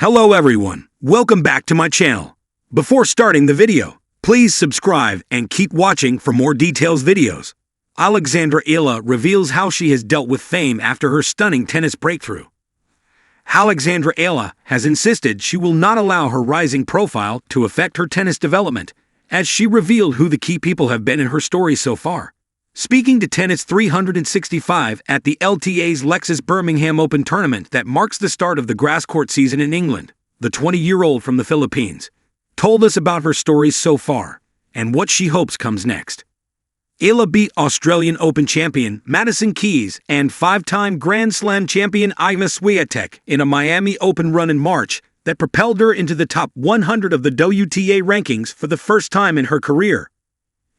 Hello everyone, welcome back to my channel. Before starting the video, please subscribe and keep watching for more details videos. Alexandra Eala reveals how she has dealt with fame after her stunning tennis breakthrough. Alexandra Eala has insisted she will not allow her rising profile to affect her tennis development, as she revealed who the key people have been in her story so far. Speaking to Tennis 365 at the LTA's Lexus Birmingham Open tournament that marks the start of the grass court season in England, the 20-year-old from the Philippines told us about her stories so far and what she hopes comes next. Eala beat Australian Open champion Madison Keys and five-time Grand Slam champion Iga Swiatek in a Miami Open run in March that propelled her into the top 100 of the WTA rankings for the first time in her career.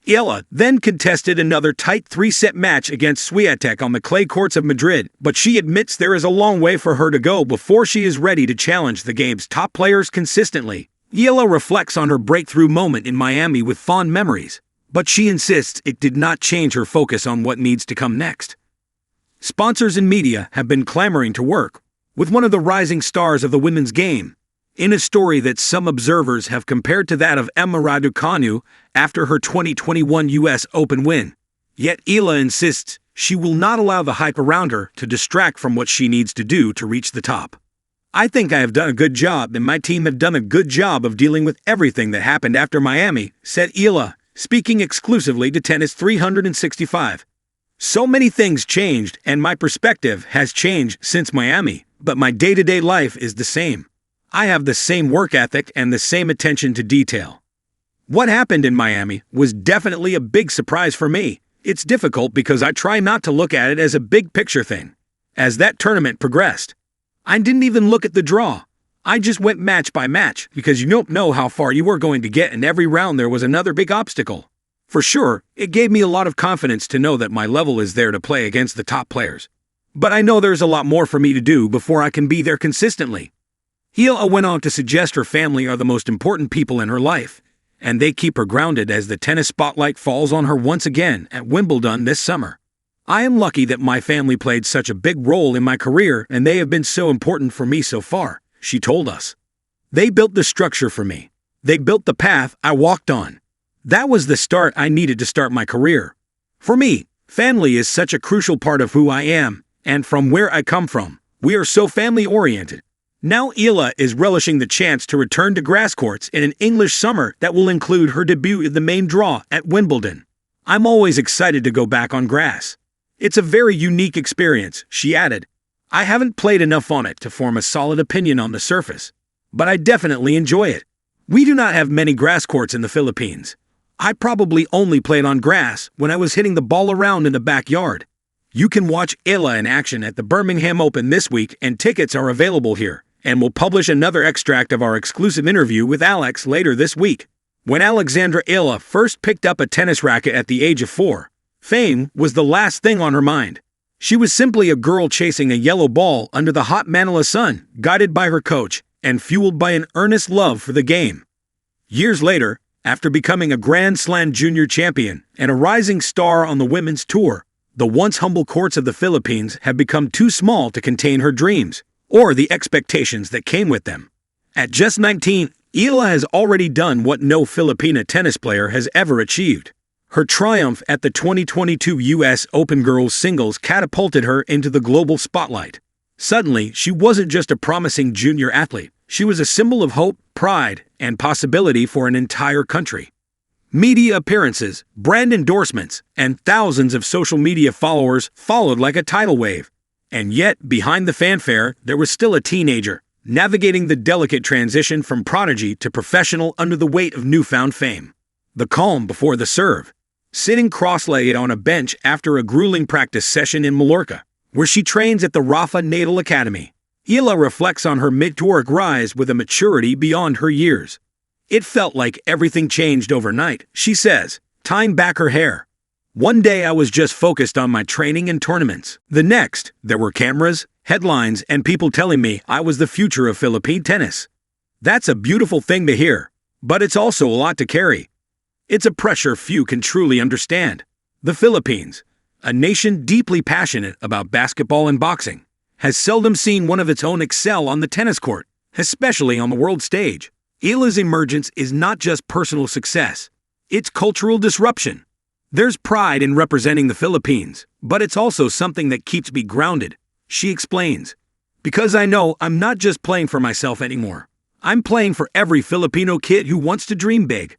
Eala then contested another tight three-set match against Swiatek on the clay courts of Madrid, but she admits there is a long way for her to go before she is ready to challenge the game's top players consistently. Eala reflects on her breakthrough moment in Miami with fond memories, but she insists it did not change her focus on what needs to come next. Sponsors and media have been clamoring to work with one of the rising stars of the women's game, in a story that some observers have compared to that of Emma Raducanu after her 2021 U.S. Open win. Yet Eala insists she will not allow the hype around her to distract from what she needs to do to reach the top. "I think I have done a good job and my team have done a good job of dealing with everything that happened after Miami," said Eala, speaking exclusively to Tennis 365. "So many things changed and my perspective has changed since Miami, but my day-to-day life is the same. I have the same work ethic and the same attention to detail. What happened in Miami was definitely a big surprise for me. It's difficult because I try not to look at it as a big picture thing. As that tournament progressed, I didn't even look at the draw. I just went match by match because you don't know how far you were going to get, and every round there was another big obstacle. For sure, it gave me a lot of confidence to know that my level is there to play against the top players. But I know there's a lot more for me to do before I can be there consistently." Eala went on to suggest her family are the most important people in her life, and they keep her grounded as the tennis spotlight falls on her once again at Wimbledon this summer. "I am lucky that my family played such a big role in my career and they have been so important for me so far," she told us. "They built the structure for me. They built the path I walked on. That was the start I needed to start my career. For me, family is such a crucial part of who I am, and from where I come from, we are so family-oriented." Now Eala is relishing the chance to return to grass courts in an English summer that will include her debut in the main draw at Wimbledon. "I'm always excited to go back on grass. It's a very unique experience," she added. "I haven't played enough on it to form a solid opinion on the surface, but I definitely enjoy it. We do not have many grass courts in the Philippines. I probably only played on grass when I was hitting the ball around in the backyard." You can watch Eala in action at the Birmingham Open this week, and tickets are available here. And we'll publish another extract of our exclusive interview with Alex later this week. When Alexandra Eala first picked up a tennis racket at the age of 4, fame was the last thing on her mind. She was simply a girl chasing a yellow ball under the hot Manila sun, guided by her coach and fueled by an earnest love for the game. Years later, after becoming a Grand Slam junior champion and a rising star on the women's tour, the once humble courts of the Philippines have become too small to contain her dreams or the expectations that came with them. At just 19, Eala has already done what no Filipina tennis player has ever achieved. Her triumph at the 2022 U.S. Open girls singles catapulted her into the global spotlight. Suddenly, she wasn't just a promising junior athlete, she was a symbol of hope, pride, and possibility for an entire country. Media appearances, brand endorsements, and thousands of social media followers followed like a tidal wave. And yet, behind the fanfare, there was still a teenager, navigating the delicate transition from prodigy to professional under the weight of newfound fame. The calm before the serve. Sitting cross-legged on a bench after a grueling practice session in Mallorca, where she trains at the Rafa Natal Academy, Eala reflects on her meteoric rise with a maturity beyond her years. "It felt like everything changed overnight," she says, tying back her hair. "One day I was just focused on my training and tournaments. The next, there were cameras, headlines, and people telling me I was the future of Philippine tennis. That's a beautiful thing to hear, but it's also a lot to carry. It's a pressure few can truly understand. The Philippines, a nation deeply passionate about basketball and boxing, has seldom seen one of its own excel on the tennis court, especially on the world stage. Eala's emergence is not just personal success, it's cultural disruption. There's pride in representing the Philippines, but it's also something that keeps me grounded, she explains. Because I know I'm not just playing for myself anymore. I'm playing for every Filipino kid who wants to dream big.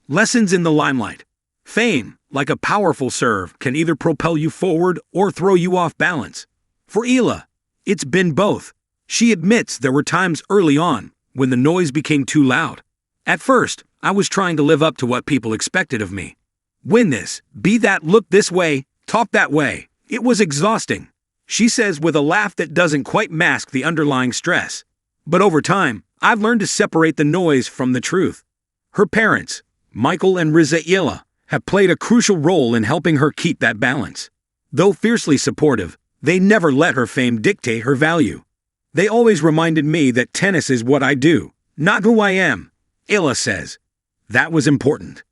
Lessons in the limelight. Fame, like a powerful serve, can either propel you forward or throw you off balance. For Eala, it's been both. She admits there were times early on when the noise became too loud. At first, I was trying to live up to what people expected of me. Win this, be that, look this way, talk that way. It was exhausting, she says with a laugh that doesn't quite mask the underlying stress. But over time, I've learned to separate the noise from the truth. Her parents, Michael and Riza Eala, have played a crucial role in helping her keep that balance. Though fiercely supportive, they never let her fame dictate her value. They always reminded me that tennis is what I do, not who I am, Eala says. That was important.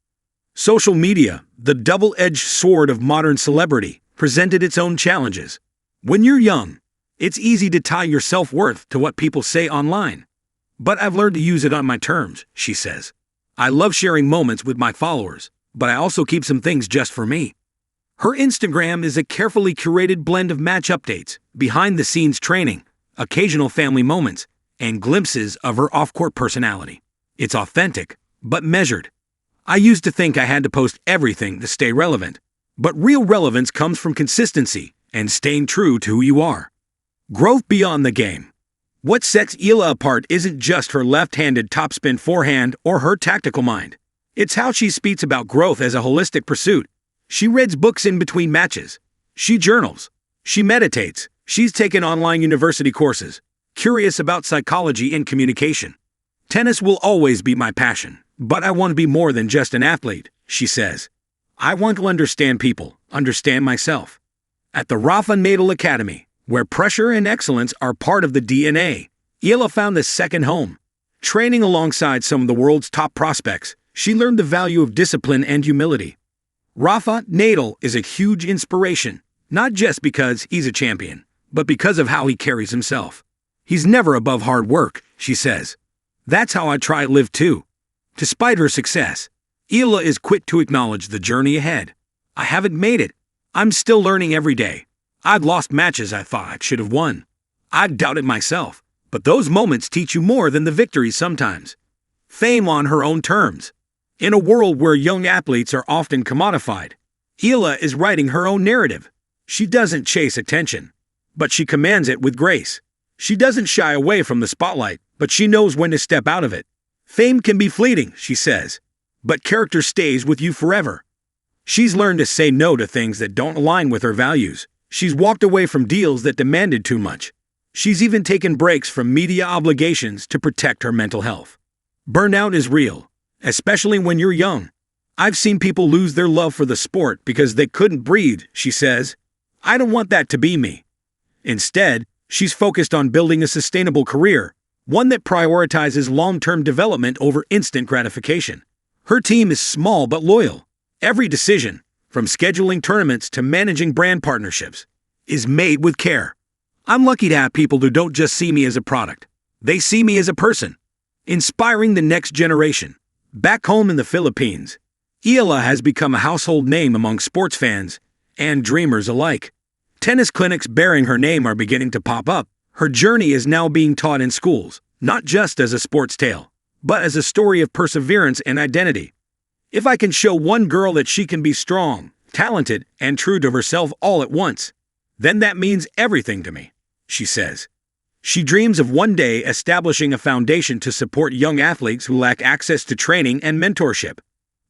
Social media, the double-edged sword of modern celebrity, presented its own challenges. When you're young, it's easy to tie your self-worth to what people say online. But I've learned to use it on my terms, she says. I love sharing moments with my followers, but I also keep some things just for me. Her Instagram is a carefully curated blend of match updates, behind-the-scenes training, occasional family moments, and glimpses of her off-court personality. It's authentic, but measured. I used to think I had to post everything to stay relevant, but real relevance comes from consistency and staying true to who you are. Growth beyond the game. What sets Eala apart isn't just her left-handed topspin forehand or her tactical mind. It's how she speaks about growth as a holistic pursuit. She reads books in between matches. She journals. She meditates. She's taken online university courses, curious about psychology and communication. Tennis will always be my passion, but I want to be more than just an athlete, she says. I want to understand people, understand myself. At the Rafa Natal Academy, where pressure and excellence are part of the DNA, Eala found a second home. Training alongside some of the world's top prospects, she learned the value of discipline and humility. Rafa Natal is a huge inspiration, not just because he's a champion, but because of how he carries himself. He's never above hard work, she says. That's how I try to live too. Despite her success, Eala is quick to acknowledge the journey ahead. I haven't made it. I'm still learning every day. I've lost matches I thought I should have won. I've doubted myself, but those moments teach you more than the victories sometimes. Fame on her own terms. In a world where young athletes are often commodified, Eala is writing her own narrative. She doesn't chase attention, but she commands it with grace. She doesn't shy away from the spotlight, but she knows when to step out of it. Fame can be fleeting, she says, but character stays with you forever. She's learned to say no to things that don't align with her values. She's walked away from deals that demanded too much. She's even taken breaks from media obligations to protect her mental health. Burnout is real, especially when you're young. I've seen people lose their love for the sport because they couldn't breathe, she says. I don't want that to be me. Instead, she's focused on building a sustainable career, one that prioritizes long-term development over instant gratification. Her team is small but loyal. Every decision, from scheduling tournaments to managing brand partnerships, is made with care. I'm lucky to have people who don't just see me as a product. They see me as a person, inspiring the next generation. Back home in the Philippines, Eala has become a household name among sports fans and dreamers alike. Tennis clinics bearing her name are beginning to pop up. Her journey is now being taught in schools, not just as a sports tale, but as a story of perseverance and identity. If I can show one girl that she can be strong, talented, and true to herself all at once, then that means everything to me, she says. She dreams of one day establishing a foundation to support young athletes who lack access to training and mentorship.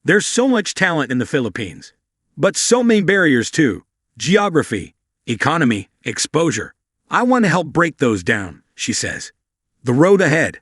There's so much talent in the Philippines, but so many barriers too. Geography, economy, exposure. I want to help break those down, she says. The road ahead.